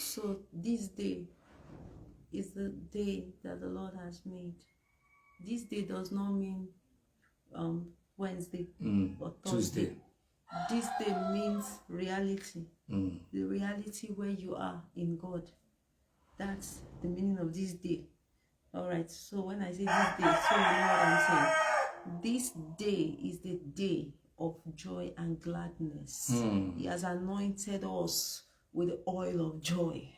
So this day is the day that the Lord has made. This day does not mean Wednesday or Thursday. Tuesday. This day means reality. The reality where you are in God. That's the meaning of this day. All right. So when I say this day, so you know what I'm saying. This day is the day of joy and gladness. He has anointed us with the oil of joy.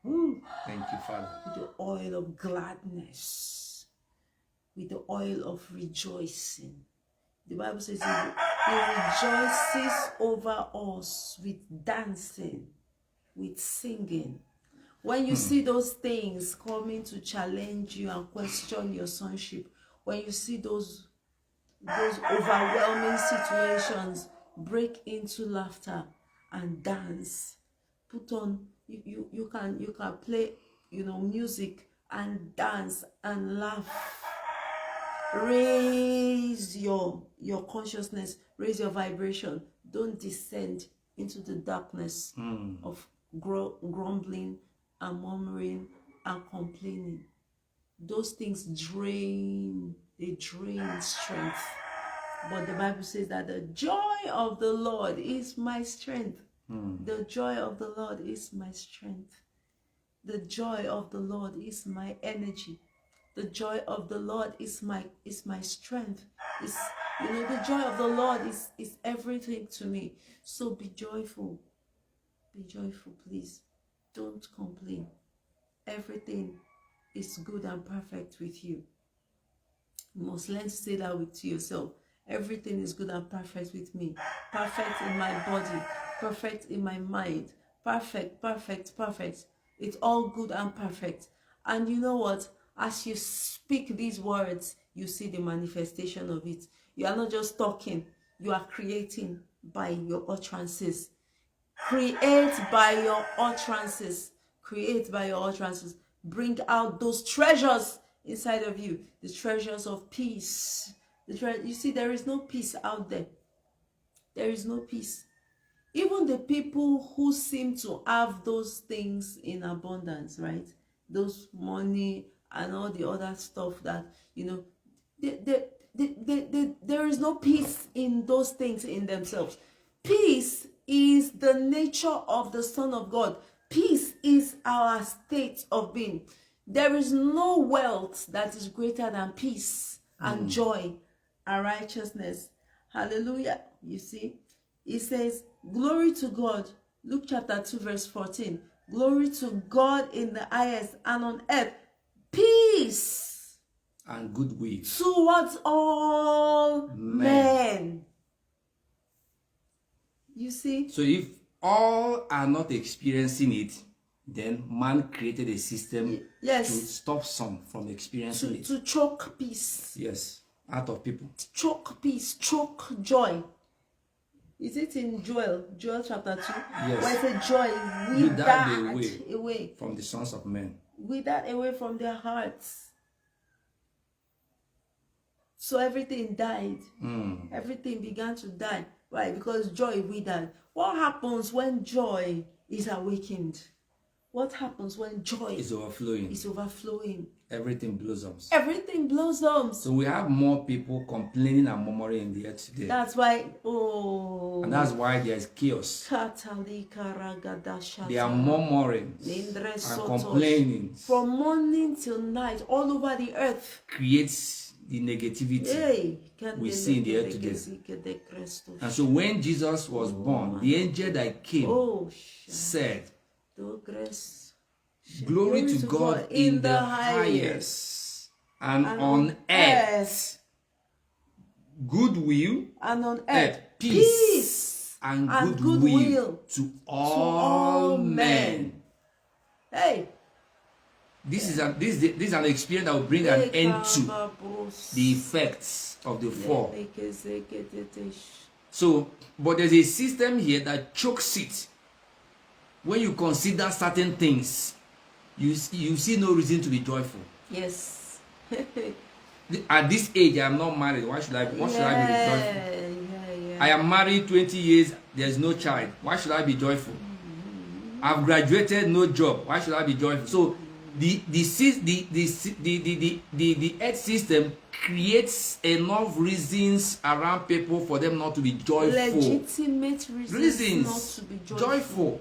Thank you, Father. With the oil of gladness. With the oil of rejoicing. The Bible says he rejoices over us with dancing, with singing. When you see those things coming to challenge you and question your sonship, when you see those overwhelming situations, break into laughter and dance. Put on, you can play, music and dance and laugh. Raise your consciousness, raise your vibration. Don't descend into the darkness of grumbling and murmuring and complaining. Those things drain strength. But the Bible says that the joy of the Lord is my strength. The joy of the Lord is my strength. The joy of the Lord is my energy. The joy of the Lord is my strength. The joy of the Lord is everything to me. So be joyful. Be joyful, please. Don't complain. Everything is good and perfect with you. You must learn to say that to yourself. Everything is good and perfect with me. Perfect in my body. Perfect in my mind. Perfect, perfect, perfect. It's all good and perfect. And you know what? As you speak these words, you see the manifestation of it. You are not just talking. You are creating by your utterances. Create by your utterances. Create by your utterances. Bring out those treasures inside of you. The treasures of peace. You see, there is no peace out there. There is no peace. Even the people who seem to have those things in abundance, right? Those money and all the other stuff that, there is no peace in those things in themselves. Peace is the nature of the Son of God. Peace is our state of being. There is no wealth that is greater than peace and joy and righteousness. Hallelujah. You see, it says, glory to God. Luke chapter 2 verse 14. Glory to God in the highest, and on earth peace and goodwill towards all men. You see? So if all are not experiencing it, then man created a system to stop some from experiencing it. To choke peace. Yes, out of people. Choke peace, choke joy. Is it in Joel chapter 2? Yes. Where it says joy, wither away from the sons of men. Wither away from their hearts. So everything died. Everything began to die. Why? Because joy withered. What happens when joy is awakened? What happens when joy is overflowing? Is overflowing. Everything blossoms. Everything blossoms. So we have more people complaining and murmuring in the earth today. That's why, and that's why there's chaos. They are murmuring and complaining from morning till night all over the earth. Creates the negativity we see in the earth today. And so when Jesus was born, the angel that came said, glory to God in the highest, and on earth goodwill, and on earth peace and goodwill to all men. Hey, this is an experience that will bring an end to the effects of the fall. So, but there's a system here that chokes it. When you consider certain things, you see no reason to be joyful. Yes. At this age, I am not married. Why should I be joyful? I am married 20 years. There's no child. Why should I be joyful? I've graduated, no job. Why should I be joyful? So the earth system creates enough reasons around people for them not to be joyful. Legitimate reasons not to be joyful.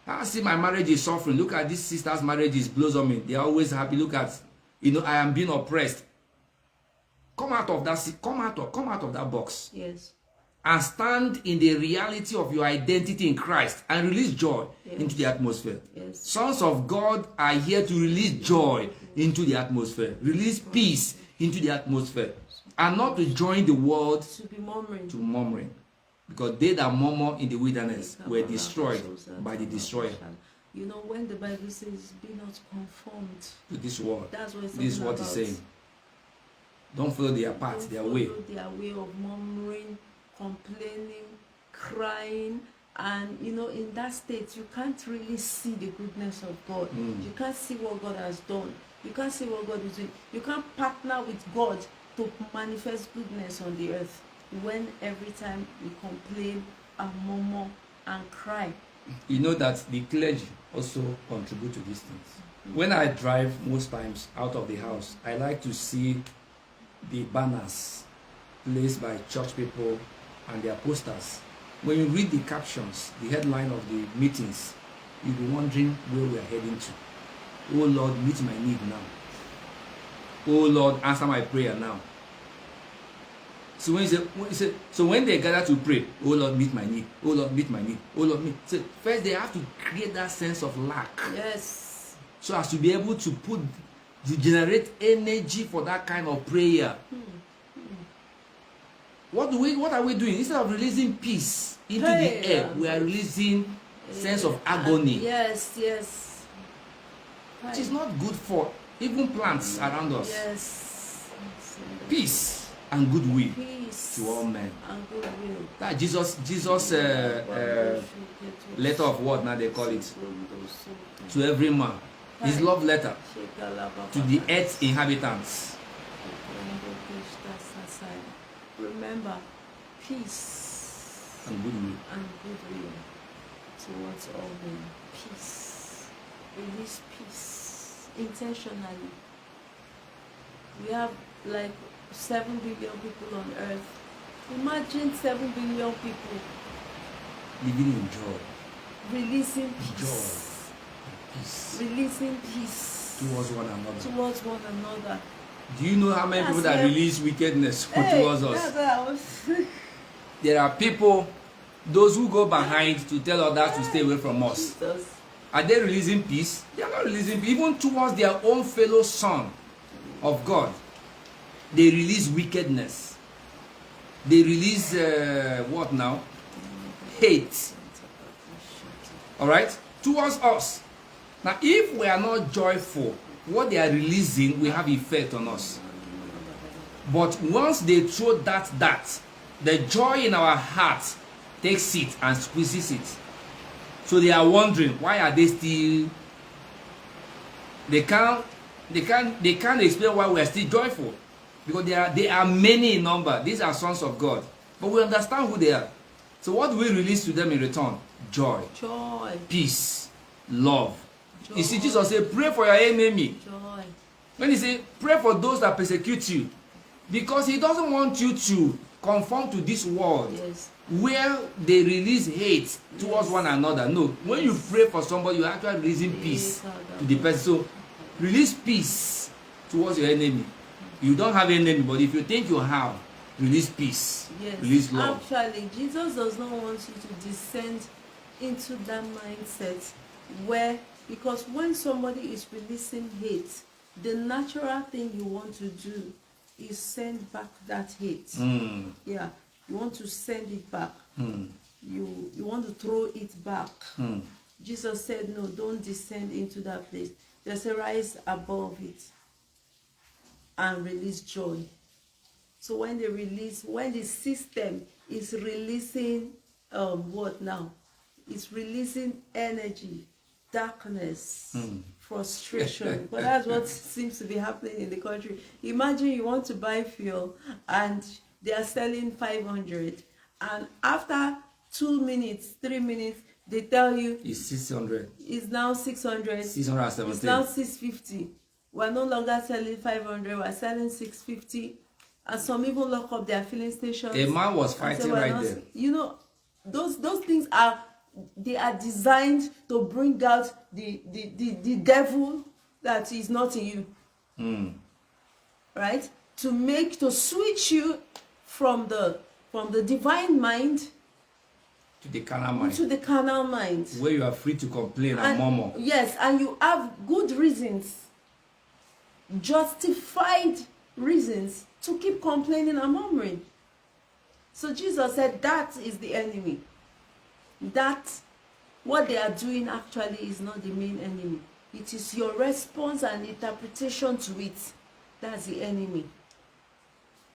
I see my marriage is suffering. Look at this sister's marriage is blossoming. They are always happy. Look at, I am being oppressed. Come out of that. Come out of that box. Yes. And stand in the reality of your identity in Christ and release joy into the atmosphere. Yes. Sons of God are here to release joy into the atmosphere, release peace into the atmosphere, and not to join the world to murmuring. Because they that murmur in the wilderness were destroyed by the destroyer. When the Bible says, be not conformed to this world, that's what this is what it's saying. Don't follow their path, their way. Their way of murmuring, complaining, crying, and in that state you can't really see the goodness of God. You can't see what God has done. You can't see what God is doing. You can't partner with God to manifest goodness on the earth when every time we complain and murmur and cry. You know that the clergy also contribute to these things. When I drive most times out of the house, I like to see the banners placed by church people and their posters. When you read the captions, the headline of the meetings, you'll be wondering where we are heading to. Oh Lord, meet my need now. Oh Lord, answer my prayer now. So when they gather to pray, oh Lord, meet my need. Oh Lord, meet my need. Oh Lord, meet. So first they have to create that sense of lack. Yes. So as to be able to generate energy for that kind of prayer. What are we doing? Instead of releasing peace into the air, we are releasing sense of agony. Yes. Which is not good for even plants around us. Yes. Peace and goodwill to all men. And goodwill. That Jesus letter of what now they call it? To every man. His love letter to the earth inhabitants. Remember, peace and goodwill towards all men. Peace. Release peace intentionally. We have like 7 billion people on earth. Imagine 7 billion people living in joy, releasing peace. Joy. Peace. Releasing peace towards one another. Do you know how many people that release wickedness towards us? There are people, those who go behind to tell others to stay away from us. Jesus. Are they releasing peace? They are not releasing peace. Even towards their own fellow son of God, they release wickedness. They release what now? Hate. Alright? Towards us. Now, if we are not joyful, what they are releasing will have effect on us. But once they throw that, the joy in our heart takes it and squeezes it. So they are wondering, why are they still? They can't explain why we are still joyful, because they are many in number. These are sons of God, but we understand who they are. So what do we release to them in return? Joy, peace, love. Joy. You see, Jesus said, pray for your enemy. Joy. When he said, pray for those that persecute you, because he doesn't want you to conform to this world. Yes. Where they release hate towards one another. No, when you pray for somebody, you're actually releasing peace to the person. So release peace towards your enemy. You don't have an enemy, but if you think you have, release peace. Yes. Release love. Actually, Jesus does not want you to descend into that mindset where, because when somebody is releasing hate, the natural thing you want to do is send back that hate. Yeah. You want to send it back. You want to throw it back. Jesus said, no, don't descend into that place. Just rise above it and release joy. So when the system is releasing what now? It's releasing energy, darkness, frustration. But that's what seems to be happening in the country. Imagine you want to buy fuel and they are selling 500, and after 2 minutes, 3 minutes, they tell you It's 600. it's now 600. It's now 617. 650. We're no longer selling 500. We're selling 650. And some even lock up their filling stations. A man was and fighting say, "We're right not-" there. You know, those things are designed to bring out the devil that is not in you. Right? To switch you from the divine mind To the carnal mind. to the carnal mind. Where you are free to complain and murmur. Yes, and you have good reasons, justified reasons to keep complaining and murmuring. So Jesus said that is the enemy. That what they are doing actually is not the main enemy. It is your response and interpretation to it. That's the enemy.